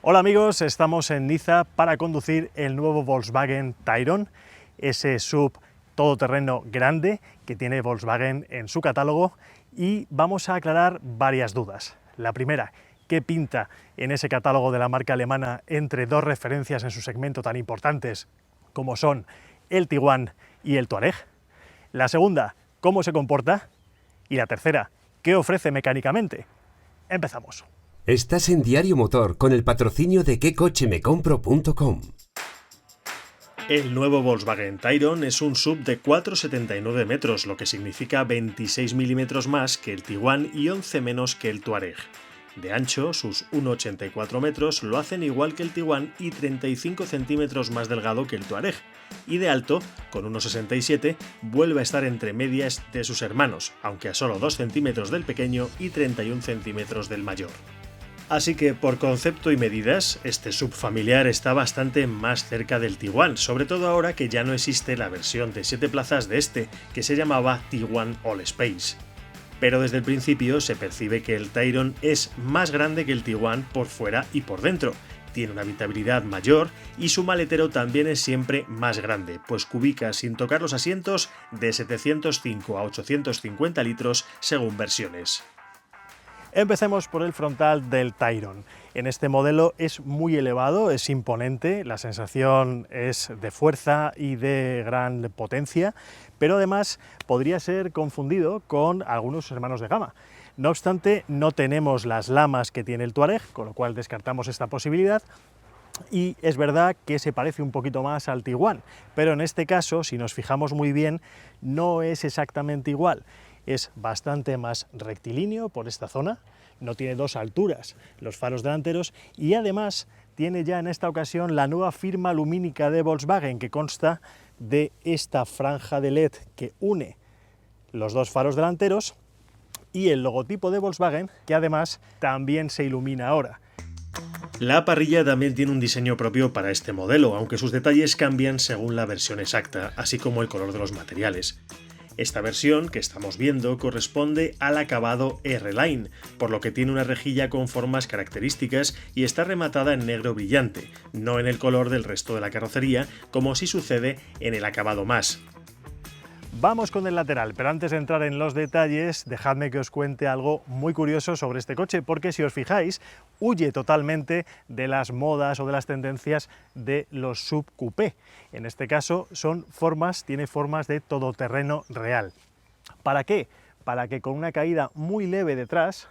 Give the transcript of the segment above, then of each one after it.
Hola amigos, estamos en Niza para conducir el nuevo Volkswagen Tayron, ese SUV todoterreno grande que tiene Volkswagen en su catálogo, y vamos a aclarar varias dudas. La primera, ¿qué pinta en ese catálogo de la marca alemana entre dos referencias en su segmento tan importantes como son el Tiguan y el Touareg? La segunda, ¿cómo se comporta? Y la tercera, ¿qué ofrece mecánicamente? Empezamos. Estás en Diario Motor con el patrocinio de quecochemecompro.com. El nuevo Volkswagen Tayron es un SUV de 4,79 metros, lo que significa 26 milímetros más que el Tiguan y 11 menos que el Touareg. De ancho, sus 1,84 metros lo hacen igual que el Tiguan y 35 centímetros más delgado que el Touareg. Y de alto, con 1,67, vuelve a estar entre medias de sus hermanos, aunque a solo 2 centímetros del pequeño y 31 centímetros del mayor. Así que por concepto y medidas, este SUV familiar está bastante más cerca del Tiguan, sobre todo ahora que ya no existe la versión de 7 plazas de este, que se llamaba Tiguan All Space. Pero desde el principio se percibe que el Tayron es más grande que el Tiguan por fuera y por dentro. Tiene una habitabilidad mayor y su maletero también es siempre más grande, pues cubica sin tocar los asientos de 705 a 850 litros según versiones. Empecemos por el frontal del Tayron. En este modelo es muy elevado, es imponente, la sensación es de fuerza y de gran potencia, pero además podría ser confundido con algunos hermanos de gama. No obstante, no tenemos las lamas que tiene el Touareg, con lo cual descartamos esta posibilidad. Y es verdad que se parece un poquito más al Tiguan, pero en este caso, si nos fijamos muy bien, no es exactamente igual. Es bastante más rectilíneo por esta zona, no tiene dos alturas los faros delanteros y además tiene ya en esta ocasión la nueva firma lumínica de Volkswagen, que consta de esta franja de LED que une los dos faros delanteros y el logotipo de Volkswagen, que además también se ilumina ahora. La parrilla también tiene un diseño propio para este modelo, aunque sus detalles cambian según la versión exacta, así como el color de los materiales. Esta versión que estamos viendo corresponde al acabado R-Line, por lo que tiene una rejilla con formas características y está rematada en negro brillante, no en el color del resto de la carrocería, como sí sucede en el acabado más. Vamos con el lateral, pero antes de entrar en los detalles, dejadme que os cuente algo muy curioso sobre este coche, porque si os fijáis, huye totalmente de las modas o de las tendencias de los SUV coupé. En este caso tiene formas de todoterreno real. ¿Para qué? Para que con una caída muy leve detrás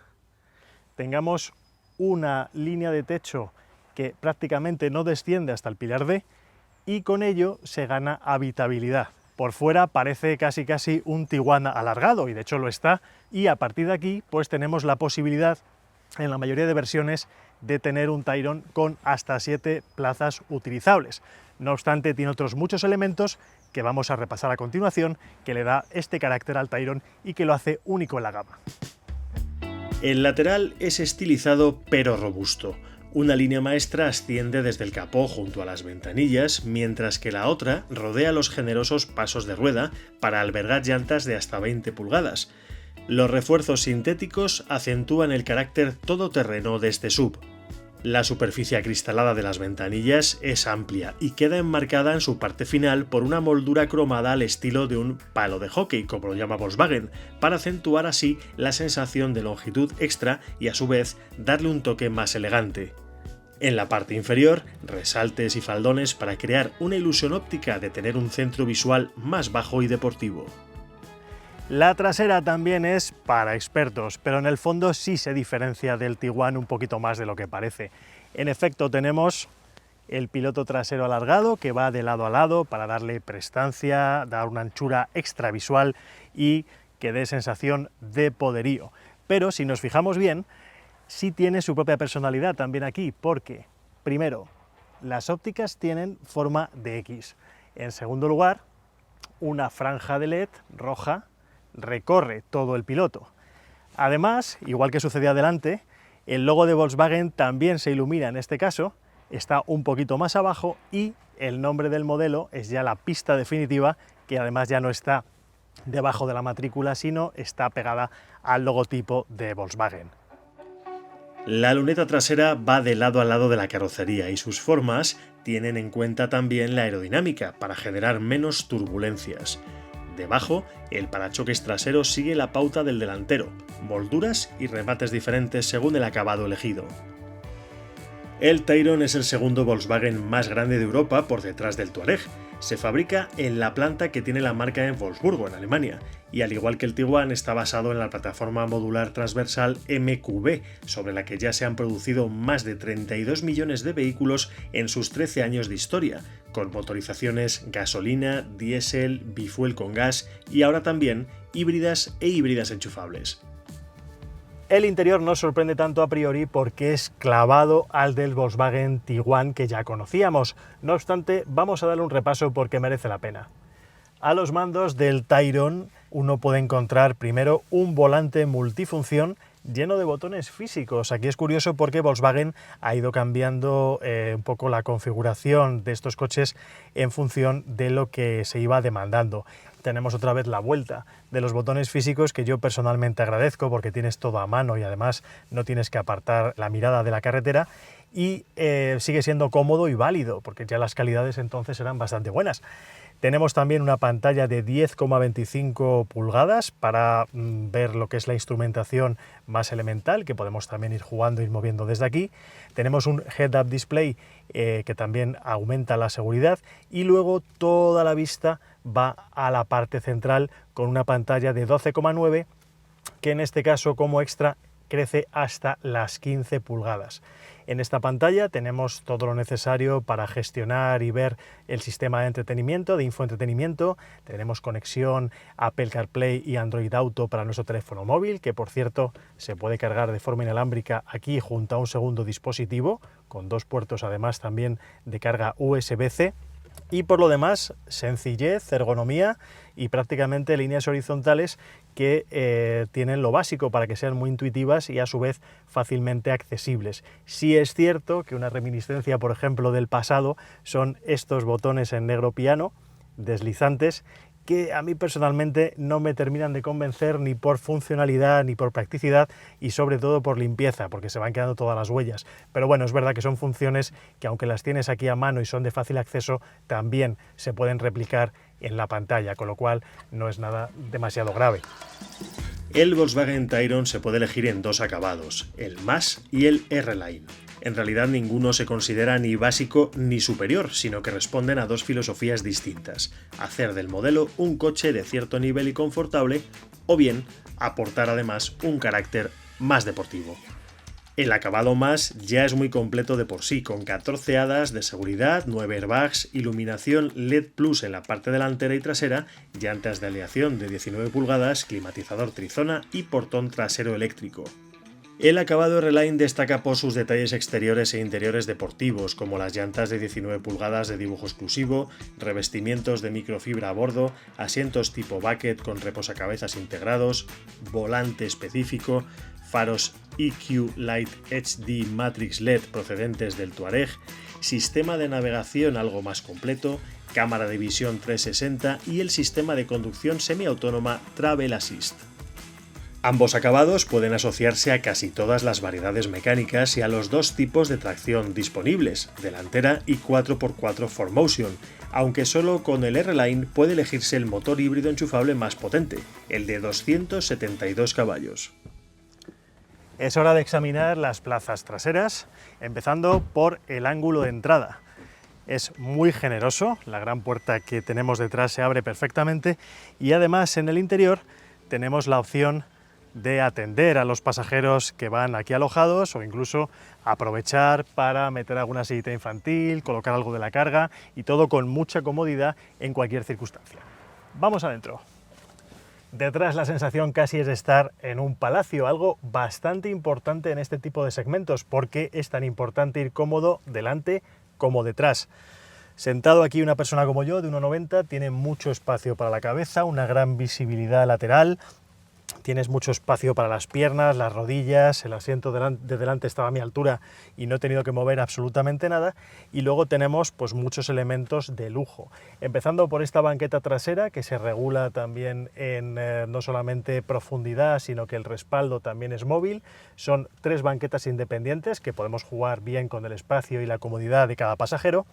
tengamos una línea de techo que prácticamente no desciende hasta el pilar D y con ello se gana habitabilidad. Por fuera parece casi un Tiguan alargado, y de hecho lo está, y a partir de aquí pues tenemos la posibilidad, en la mayoría de versiones, de tener un Tayron con hasta 7 plazas utilizables. No obstante, tiene otros muchos elementos que vamos a repasar a continuación, que le da este carácter al Tayron y que lo hace único en la gama. El lateral es estilizado pero robusto. Una línea maestra asciende desde el capó junto a las ventanillas, mientras que la otra rodea los generosos pasos de rueda para albergar llantas de hasta 20 pulgadas. Los refuerzos sintéticos acentúan el carácter todoterreno de este SUV. La superficie acristalada de las ventanillas es amplia y queda enmarcada en su parte final por una moldura cromada al estilo de un palo de hockey, como lo llama Volkswagen, para acentuar así la sensación de longitud extra y a su vez darle un toque más elegante. En la parte inferior, resaltes y faldones para crear una ilusión óptica de tener un centro visual más bajo y deportivo. La trasera también es para expertos, pero en el fondo sí se diferencia del Tiguan un poquito más de lo que parece. En efecto, tenemos el piloto trasero alargado que va de lado a lado para darle prestancia, dar una anchura extra visual y que dé sensación de poderío. Pero si nos fijamos bien, sí tiene su propia personalidad también aquí, porque, primero, las ópticas tienen forma de X. En segundo lugar, una franja de LED roja recorre todo el piloto. Además, igual que sucedía adelante, el logo de Volkswagen también se ilumina en este caso, está un poquito más abajo y el nombre del modelo es ya la pista definitiva, que además ya no está debajo de la matrícula, sino está pegada al logotipo de Volkswagen. La luneta trasera va de lado a lado de la carrocería y sus formas tienen en cuenta también la aerodinámica para generar menos turbulencias. Debajo, el parachoques trasero sigue la pauta del delantero, molduras y remates diferentes según el acabado elegido. El Tayron es el segundo Volkswagen más grande de Europa por detrás del Touareg. Se fabrica en la planta que tiene la marca en Wolfsburgo, en Alemania, y al igual que el Tiguan está basado en la plataforma modular transversal MQB, sobre la que ya se han producido más de 32 millones de vehículos en sus 13 años de historia, con motorizaciones gasolina, diésel, bifuel con gas y ahora también híbridas e híbridas enchufables. El interior no sorprende tanto a priori porque es clavado al del Volkswagen Tiguan que ya conocíamos. No obstante, vamos a darle un repaso porque merece la pena. A los mandos del Tayron uno puede encontrar primero un volante multifunción lleno de botones físicos. Aquí es curioso porque Volkswagen ha ido cambiando un poco la configuración de estos coches en función de lo que se iba demandando. Tenemos otra vez la vuelta de los botones físicos que yo personalmente agradezco porque tienes todo a mano y además no tienes que apartar la mirada de la carretera y sigue siendo cómodo y válido porque ya las calidades entonces eran bastante buenas. Tenemos también una pantalla de 10,25 pulgadas para ver lo que es la instrumentación más elemental, que podemos también ir jugando e ir moviendo desde aquí. Tenemos un head-up display que también aumenta la seguridad y luego toda la vista va a la parte central con una pantalla de 12,9 que en este caso como extra crece hasta las 15 pulgadas. En esta pantalla tenemos todo lo necesario para gestionar y ver el sistema de entretenimiento, de infoentretenimiento. Tenemos conexión Apple CarPlay y Android Auto para nuestro teléfono móvil, que por cierto se puede cargar de forma inalámbrica aquí junto a un segundo dispositivo, con 2 puertos además también de carga USB-C. Y por lo demás, sencillez, ergonomía y prácticamente líneas horizontales que tienen lo básico para que sean muy intuitivas y a su vez fácilmente accesibles. Sí es cierto que una reminiscencia, por ejemplo, del pasado son estos botones en negro piano, deslizantes, que a mí personalmente no me terminan de convencer ni por funcionalidad ni por practicidad y sobre todo por limpieza, porque se van quedando todas las huellas. Pero bueno, es verdad que son funciones que aunque las tienes aquí a mano y son de fácil acceso, también se pueden replicar en la pantalla, con lo cual no es nada demasiado grave. El Volkswagen Tayron se puede elegir en 2 acabados, el Mass y el R-Line. En realidad ninguno se considera ni básico ni superior, sino que responden a 2 filosofías distintas: hacer del modelo un coche de cierto nivel y confortable, o bien aportar además un carácter más deportivo. El acabado Mass ya es muy completo de por sí, con 14 hadas de seguridad, 9 airbags, iluminación LED Plus en la parte delantera y trasera, llantas de aleación de 19 pulgadas, climatizador trizona y portón trasero eléctrico. El acabado R-Line destaca por sus detalles exteriores e interiores deportivos, como las llantas de 19 pulgadas de dibujo exclusivo, revestimientos de microfibra a bordo, asientos tipo bucket con reposacabezas integrados, volante específico, faros EQ Light HD Matrix LED procedentes del Touareg, sistema de navegación algo más completo, cámara de visión 360 y el sistema de conducción semiautónoma Travel Assist. Ambos acabados pueden asociarse a casi todas las variedades mecánicas y a los 2 tipos de tracción disponibles, delantera y 4x4 4Motion, aunque solo con el R-Line puede elegirse el motor híbrido enchufable más potente, el de 272 caballos. Es hora de examinar las plazas traseras, empezando por el ángulo de entrada. Es muy generoso, la gran puerta que tenemos detrás se abre perfectamente y además en el interior tenemos la opción de atender a los pasajeros que van aquí alojados o incluso aprovechar para meter alguna sillita infantil, colocar algo de la carga y todo con mucha comodidad en cualquier circunstancia. Vamos adentro. Detrás la sensación casi es de estar en un palacio, algo bastante importante en este tipo de segmentos porque es tan importante ir cómodo delante como detrás. Sentado aquí una persona como yo, de 1,90, tiene mucho espacio para la cabeza, una gran visibilidad lateral. Tienes mucho espacio para las piernas, las rodillas, el asiento de delante estaba a mi altura y no he tenido que mover absolutamente nada. Y luego tenemos pues muchos elementos de lujo, empezando por esta banqueta trasera que se regula también en no solamente profundidad, sino que el respaldo también es móvil. Son 3 banquetas independientes que podemos jugar bien con el espacio y la comodidad de cada pasajero.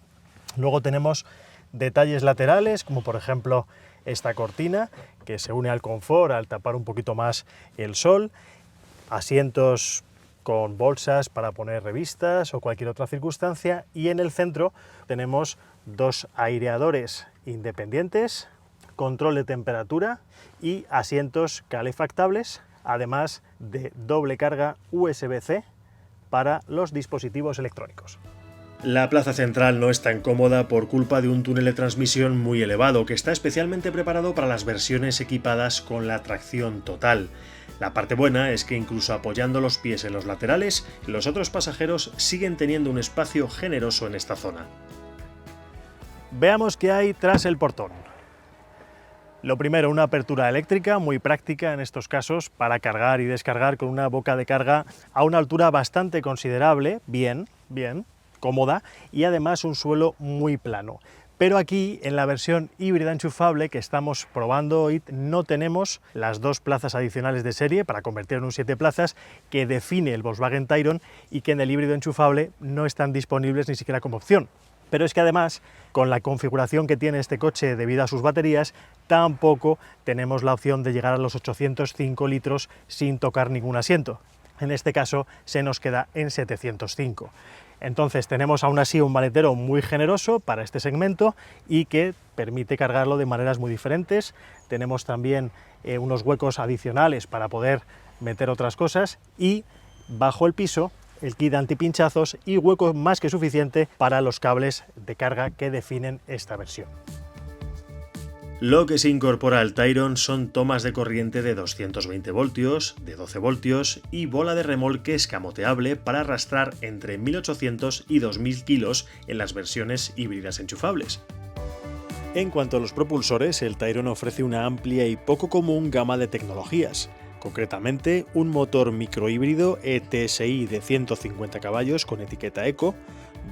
Luego tenemos detalles laterales, como por ejemplo esta cortina que se une al confort al tapar un poquito más el sol, asientos con bolsas para poner revistas o cualquier otra circunstancia, y en el centro tenemos 2 aireadores independientes, control de temperatura y asientos calefactables, además de doble carga USB-C para los dispositivos electrónicos. La plaza central no es tan cómoda por culpa de un túnel de transmisión muy elevado que está especialmente preparado para las versiones equipadas con la tracción total. La parte buena es que incluso apoyando los pies en los laterales, los otros pasajeros siguen teniendo un espacio generoso en esta zona. Veamos qué hay tras el portón. Lo primero, una apertura eléctrica muy práctica en estos casos para cargar y descargar con una boca de carga a una altura bastante considerable, bien, cómoda, y además un suelo muy plano. Pero aquí, en la versión híbrida enchufable que estamos probando hoy, no tenemos las 2 plazas adicionales de serie para convertir en un 7 plazas que define el Volkswagen Tayron y que en el híbrido enchufable no están disponibles ni siquiera como opción. Pero es que además, con la configuración que tiene este coche debido a sus baterías, tampoco tenemos la opción de llegar a los 805 litros sin tocar ningún asiento. En este caso se nos queda en 705. Entonces tenemos aún así un maletero muy generoso para este segmento y que permite cargarlo de maneras muy diferentes. Tenemos también unos huecos adicionales para poder meter otras cosas, y bajo el piso el kit antipinchazos y hueco más que suficiente para los cables de carga que definen esta versión. Lo que se incorpora al Tayron son tomas de corriente de 220 voltios, de 12 voltios y bola de remolque escamoteable para arrastrar entre 1800 y 2000 kilos en las versiones híbridas enchufables. En cuanto a los propulsores, el Tayron ofrece una amplia y poco común gama de tecnologías. Concretamente, un motor microhíbrido ETSI de 150 caballos con etiqueta Eco,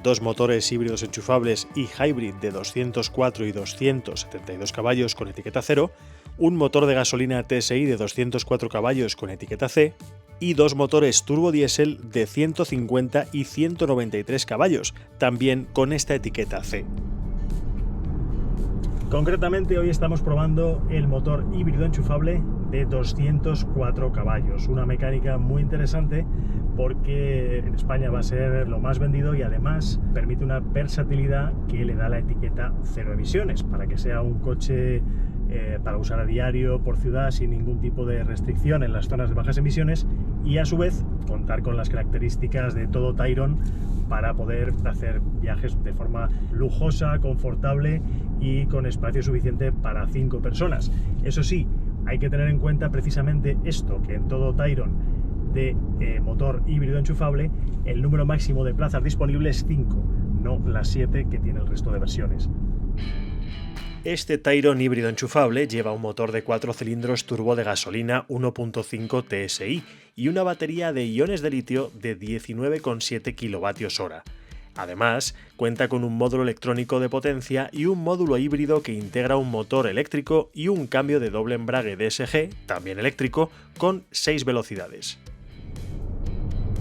2 motores híbridos enchufables y hybrid de 204 y 272 caballos con etiqueta 0, un motor de gasolina TSI de 204 caballos con etiqueta C y 2 motores turbodiesel de 150 y 193 caballos, también con esta etiqueta C. Concretamente hoy estamos probando el motor híbrido enchufable de 204 caballos, una mecánica muy interesante porque en España va a ser lo más vendido y además permite una versatilidad que le da la etiqueta 0 emisiones, para que sea un coche para usar a diario por ciudad sin ningún tipo de restricción en las zonas de bajas emisiones, y a su vez contar con las características de todo Tayron para poder hacer viajes de forma lujosa, confortable y con espacio suficiente para 5 personas. Eso sí, hay que tener en cuenta precisamente esto, que en todo Tayron de motor híbrido enchufable el número máximo de plazas disponibles es 5, no las 7 que tiene el resto de versiones. Este Tayron híbrido enchufable lleva un motor de 4 cilindros turbo de gasolina 1.5 TSI y una batería de iones de litio de 19,7 kWh. Además, cuenta con un módulo electrónico de potencia y un módulo híbrido que integra un motor eléctrico y un cambio de doble embrague DSG, también eléctrico, con 6 velocidades.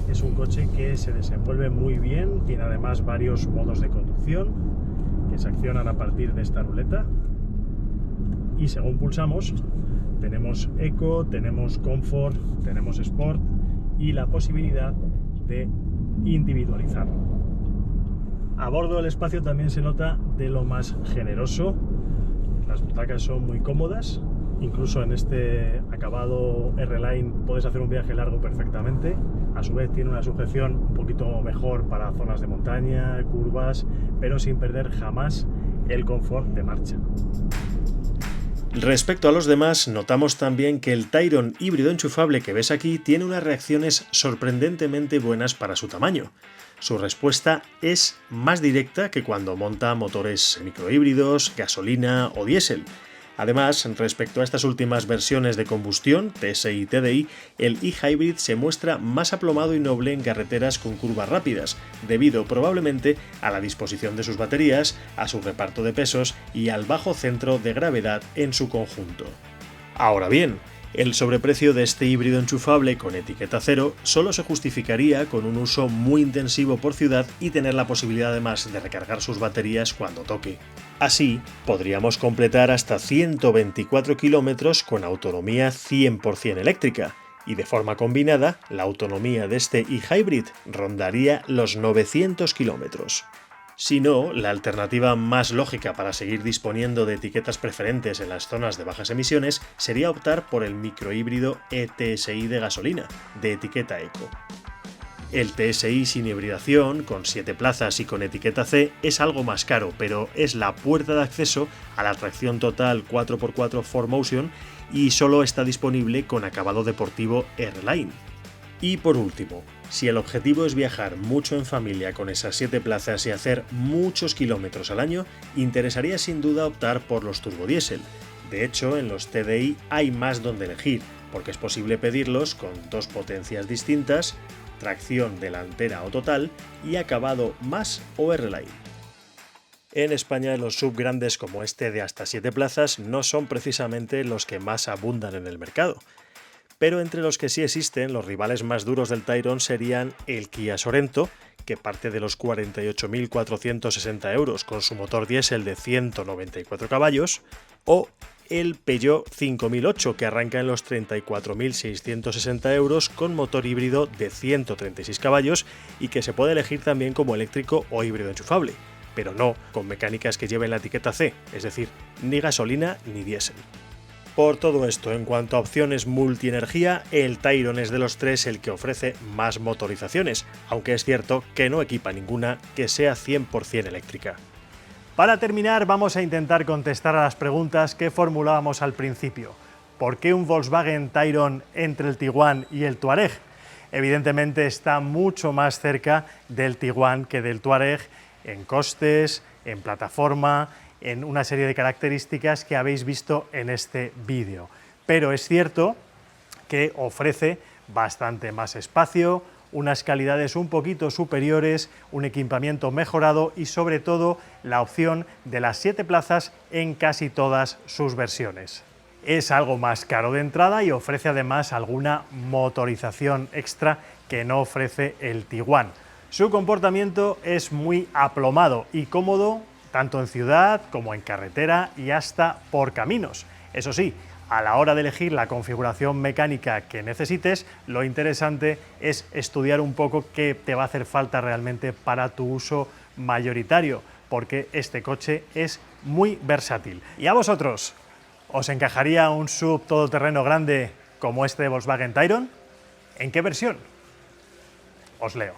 Es un coche que se desenvuelve muy bien, tiene además varios modos de conducción que se accionan a partir de esta ruleta, y según pulsamos tenemos Eco, tenemos Comfort, tenemos Sport y la posibilidad de individualizarlo. A bordo el espacio también se nota de lo más generoso, las butacas son muy cómodas, incluso en este acabado R-Line puedes hacer un viaje largo perfectamente. A su vez tiene una sujeción un poquito mejor para zonas de montaña, curvas, pero sin perder jamás el confort de marcha. Respecto a los demás, notamos también que el Tayron híbrido enchufable que ves aquí tiene unas reacciones sorprendentemente buenas para su tamaño. Su respuesta es más directa que cuando monta motores microhíbridos, gasolina o diésel. Además, respecto a estas últimas versiones de combustión, TSI y TDI, el e-Hybrid se muestra más aplomado y noble en carreteras con curvas rápidas, debido probablemente a la disposición de sus baterías, a su reparto de pesos y al bajo centro de gravedad en su conjunto. Ahora bien, el sobreprecio de este híbrido enchufable con etiqueta cero solo se justificaría con un uso muy intensivo por ciudad y tener la posibilidad además de recargar sus baterías cuando toque. Así, podríamos completar hasta 124 kilómetros con autonomía 100% eléctrica, y de forma combinada, la autonomía de este e-Hybrid rondaría los 900 kilómetros. Si no, la alternativa más lógica para seguir disponiendo de etiquetas preferentes en las zonas de bajas emisiones sería optar por el microhíbrido e-TSI de gasolina, de etiqueta Eco. El TSI sin hibridación, con 7 plazas y con etiqueta C, es algo más caro, pero es la puerta de acceso a la tracción total 4x4 4Motion y solo está disponible con acabado deportivo R-Line. Y por último, si el objetivo es viajar mucho en familia con esas 7 plazas y hacer muchos kilómetros al año, interesaría sin duda optar por los turbodiesel. De hecho, en los TDI hay más donde elegir, porque es posible pedirlos con 2 potencias distintas, tracción delantera o total y acabado más o R-Line. En España los SUV grandes como este de hasta 7 plazas no son precisamente los que más abundan en el mercado. Pero entre los que sí existen, los rivales más duros del Tayron serían el Kia Sorento, que parte de los 48.460 euros con su motor diésel de 194 caballos, o el Peugeot 5008, que arranca en los 34.660 euros con motor híbrido de 136 caballos y que se puede elegir también como eléctrico o híbrido enchufable, pero no con mecánicas que lleven la etiqueta C, es decir, ni gasolina ni diésel. Por todo esto, en cuanto a opciones multienergía, el Tayron es de los tres el que ofrece más motorizaciones, aunque es cierto que no equipa ninguna que sea 100% eléctrica. Para terminar, vamos a intentar contestar a las preguntas que formulábamos al principio. ¿Por qué un Volkswagen Tayron entre el Tiguan y el Touareg? Evidentemente está mucho más cerca del Tiguan que del Touareg en costes, en plataforma, en una serie de características que habéis visto en este vídeo. Pero es cierto que ofrece bastante más espacio, unas calidades un poquito superiores, un equipamiento mejorado y sobre todo la opción de las 7 plazas en casi todas sus versiones. Es algo más caro de entrada y ofrece además alguna motorización extra que no ofrece el Tiguan. Su comportamiento es muy aplomado y cómodo, tanto en ciudad como en carretera y hasta por caminos. Eso sí, a la hora de elegir la configuración mecánica que necesites, lo interesante es estudiar un poco qué te va a hacer falta realmente para tu uso mayoritario, porque este coche es muy versátil. ¿Y a vosotros? ¿Os encajaría un SUV todoterreno grande como este de Volkswagen Tayron? ¿En qué versión? Os leo.